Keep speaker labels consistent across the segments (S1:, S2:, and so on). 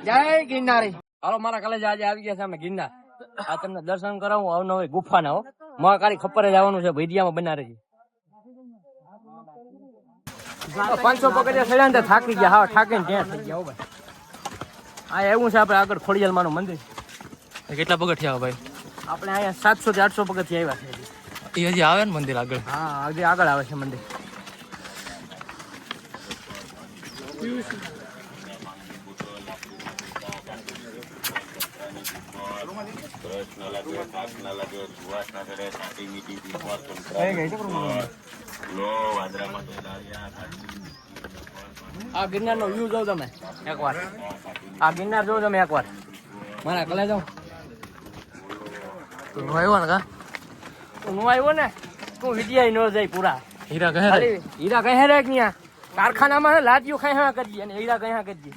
S1: જય ગિરનારી. હાલો મારા કલેજા આજે આવી ગયા છે અમે ગિરનાર. આ તમને દર્શન કરાવું અવનવી ગુફાના હો. મહાકાળી ખપ્પરે જવાનું છે, ભૈડિયામાં બનારે છે. 500 પગથિયા ચડ્યા ને થાકી ગયા, હા થાકીને ત્યાં થઈ ગયા હો ભાઈ. આ એવું છે આપણે આગળ ખોડિયાલ માનું મંદિર.
S2: કેટલા પગથિયા ભાઈ?
S1: આપણે અહીંયા 700 થી 800 પગથિયા આવ્યા છે.
S2: એ હજી આવે ને મંદિર આગળ?
S1: હા હજી આગળ આવે છે મંદિર. આ ગિરનાર નો વ્યૂ જોઉં તમે એકવાર. આ ગિરનાર જોઉં તમે એકવાર. મારા કલે જાઉં
S2: તું આવ્યો ને કા?
S1: તું આવ્યો ને તું વિડિયા ન જાય પૂરા.
S2: હીરા કહે
S1: હીરા કહે રે ક્યાં કારખાનામાં લાદીઓ ખાઈ હા કરી અને હીરા કહી હા કરી.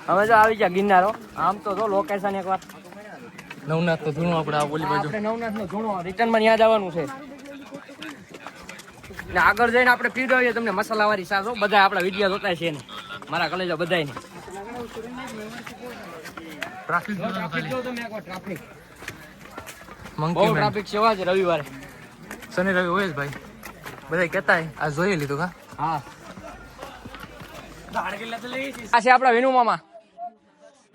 S1: હવે જો આવી ગયા ગિરનારો. આમ તો જો લોકેશન એકવાર
S2: નવનાથ તો ધૂણું આપણે આ બોલી બાજુ.
S1: આપણે નવનાથ નો ધૂણો રિટર્ન માં યાદ આવવાનું છે. ને આગળ જઈને આપણે પીવડાવીએ તમને મસાલા વાળી સાસો. બધા આપણા વિડિયા જોતા છે ને મારા કલેજો બધાય ને.
S2: ટ્રાફિક
S1: જો તમે એકવાર ટ્રાફિક
S2: મંકી
S1: બહુ ટ્રાફિક છે આજ રવિવારે.
S2: શનિ રવિ હોય જ ભાઈ. બધા કહેતા આ જોઈ લીધું કા?
S1: હા આ છે આપણા વિનુ મામા.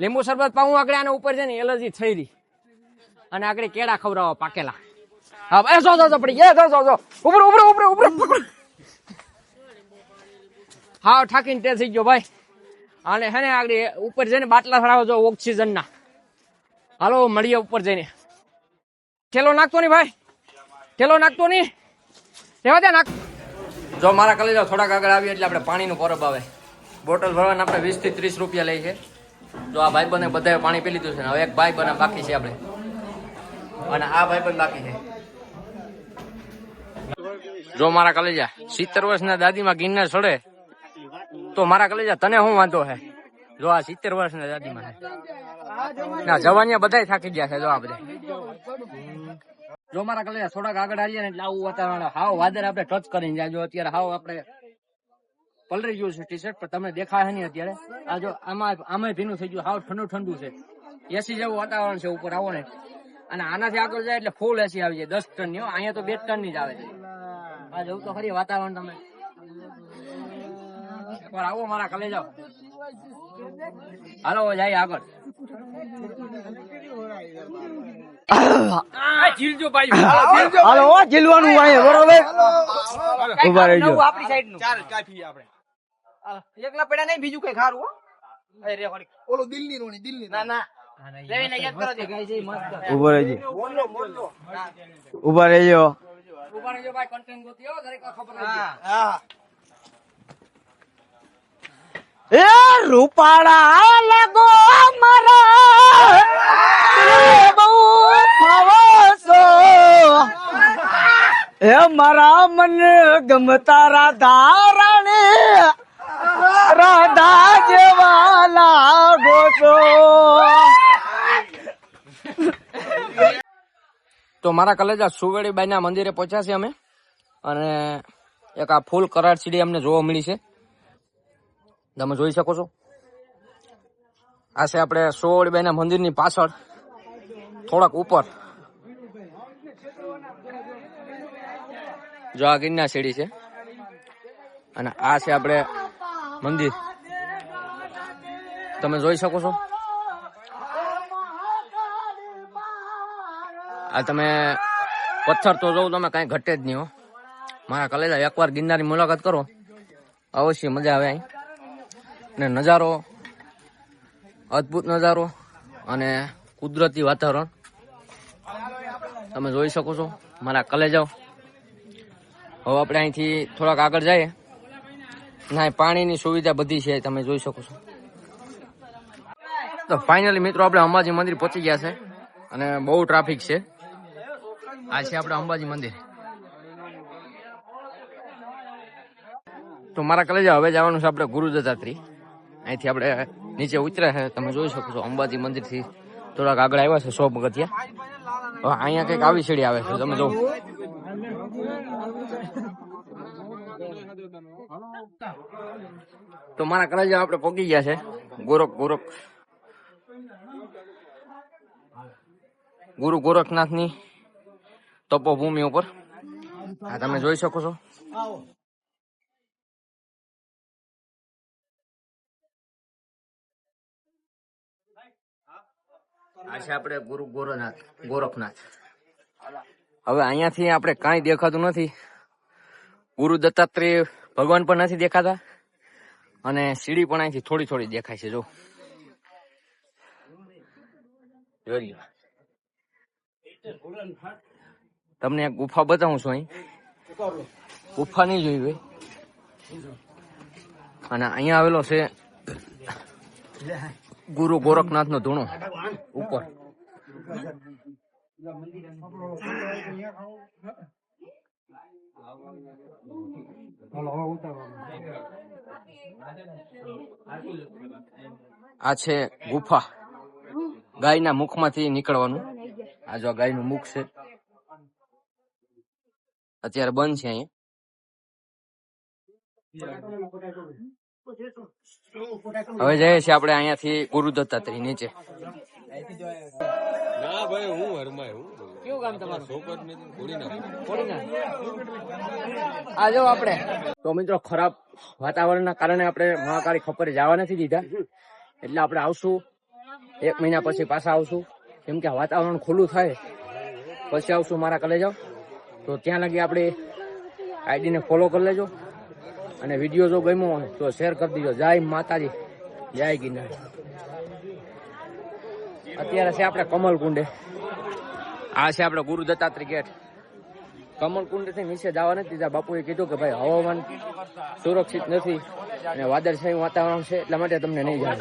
S1: લીંબુ શરબત પાઉં આગળ આને ઉપર છે ને એલર્જી થઈ રહી અને આગળ કેળા ખવડાવવા પાકેલા. હા ભાઈ જો પડી ગયા. જો ઉપર હા ઠાકીને તે થઈ ગયો ભાઈ. અને હે ને આગળ ઉપર જઈને બાટલા ચડાવો જો ઓક્સિજન ના. હાલો મળીએ ઉપર જઈને. ઠેલો નાખતો નહીં ભાઈ, ઠેલો નાખતો નહીં. રેવા દે નાખ. જો મારા કલેજો થોડાક આગળ આવી એટલે આપણે પાણીનું પરબ આવે. બોટલ ભરવાના આપણે 20 થી 30 રૂપિયા લઈ છે. જો આ ભાઈ બંને બધાએ પાણી પી લીધું છે. હવે એક ભાઈ બને બાકી છે આપણે, અને આ ભાઈ પણ બાકી છે. જો મારા કલેજા 70 વર્ષના દાદીમાં ગિરનાર ચડે તો મારા કલેજા તને શું વાંધો છે? જો આ 70 વર્ષના દાદીમાં ના જવાનિયા બધા થાકી ગયા છે. જો આ બધા જો મારા કલેજા થોડાક આગળ આવીએ ને એટલે આવું વાતાવરણ હાવ વાદળ આપણે ટચ કરીને જાય. જો અત્યારે હાવ આપણે પલરી ગયું છે ટી શર્ટ પર તમને દેખાય નહીં અત્યારે. આ જો આમાં ભીનું થઈ ગયું, હાવ ઠંડુ છે. એસી જેવું વાતાવરણ છે ઉપર આવો ને. અને આનાથી આગળ જાય એટલે ફૂલ એસી આવી જાય 10 ટનની. અહીંયા તો 2 ટનની જ આવે છે. આ જવું તો ખરી વાતાવરણ. તમે એકવાર આવો મારા કલે જાઓ. હાલો જાય આગળ.
S3: હાલો જીલવાનું બરોબર. ઉભા રહેજો.
S1: આપણી સાઈડ નું એકલા પડ્યા નહીં, બીજું કઈ ખારું હો.
S3: ઓલો દિલની રોણી દિલની.
S1: ના
S3: ઉભા રહેજો. ઉભા રહેજો
S1: ભાઈ. કન્ટેન્ટ ગોતી હો દરેક ખબર નથી.
S3: એ રૂપાળા લગો મારા બહુ ફાવસો. એ મારા મન ગમતા રાધા જેવા લાગો છો.
S1: તો મારા કલેજા સુવેડીબાઈ ના મંદિરે પહોંચ્યા છે અમે. અને એક આ ફૂલ કરાર સીડી અમને જોવા મળી છે. તમે જોઈ શકો છો. આ છે આપણે સુવેડીબાઈ ના મંદિર ની પાછળ થોડાક ઉપર. જો આ ગિરનાર સીડી છે અને આ છે આપણે મંદિર. તમે જોઈ શકો છો. આ તમે પથ્થર તો જોઉં તમે કઈ ઘટે જ નહીં હો. મારા કલેજા એકવાર ગિરનારની મુલાકાત કરો, અવશ્ય મજા આવે અહીં. ને નજારો અદ્ભુત નજારો અને કુદરતી વાતાવરણ તમે જોઈ શકો છો મારા કલેજાઓ. હવે આપણે અહીંથી થોડાક આગળ જઈએ. ના પાણીની સુવિધા બધી છે તમે જોઈ શકો છો. તો ફાઇનલી મિત્રો આપણે અંબાજી મંદિર પહોંચી ગયા છે અને બહુ ટ્રાફિક છે. આ છે આપણે અંબાજી મંદિર. તો મારા કલેજા હવે જવાનું છે આપણે ગુરુ દત્તાત્રી. અહીંથી આપણે નીચે ઉતર્યા છે તમે જોઈ શકો છો. અંબાજી મંદિર થી થોડાક આગળ આવ્યા છે 100 પગથિયા. હવે અહીંયા કઈક આવી સીડી આવે છે તમે જો. તો મારા કલેજા આપણે પહોંચી ગયા છે ગુરુ ગોરખનાથની તપોભૂમિ ઉપર. આ તમે જોઈ શકો છો. આ છે આપણે ગુરુ ગોરખનાથ. હવે અહીંયાથી આપણે કાંઈ દેખાતું નથી. ગુરુ દત્તાત્રેય ભગવાન પણ નથી દેખાતા અને સીડી પણ અહીંથી થોડી થોડી દેખાય છે. જો જોઈ લો. તમને એક ગુફા બતાવું છું. અહીં ગુફા નહીં જોઈ હોય. અને અહીંયા આવેલો છે ગુરુ ગોરખનાથ નો ધૂણો ઉપર. આ છે ગુફા. ગાયના મુખમાંથી નીકળવાનું. આ જો ગાયનું મુખ છે. અત્યારે બંધ છે અહીંયા. હવે જઈએ છીએ આપણે અહીંયાથી ગુરુ દત્તાત્રેય નીચે. કેવું કામ તમારું? આ જો આપણે તો મિત્રો ખરાબ વાતાવરણના કારણે આપણે મહાકાળી ખપ્પરે જવા નથી દીધા. એટલે આપણે આવશું 1 મહિના પછી પાછા આવશું. કેમ કે વાતાવરણ ખુલ્લું થાય પછી આવશું મારા કલેજા. તો ત્યાં લગી આપણે આઈડીને ફોલો કરી લેજો અને વિડીયો જો ગમ્યો હોય તો શેર કરી દીજો. જય માતાજી, જય ગિરનાર. અત્યારે છે આપણે કમલકુંડે. આ છે આપણે ગુરુ દત્તાત્રેય ગેટ. કમલકુંડ થી નીચે જવા નથી દીધા. બાપુએ કીધું કે ભાઈ હવામાન સુરક્ષિત નથી અને વાદળછાયું વાતાવરણ છે એટલા માટે તમને નહીં જાય.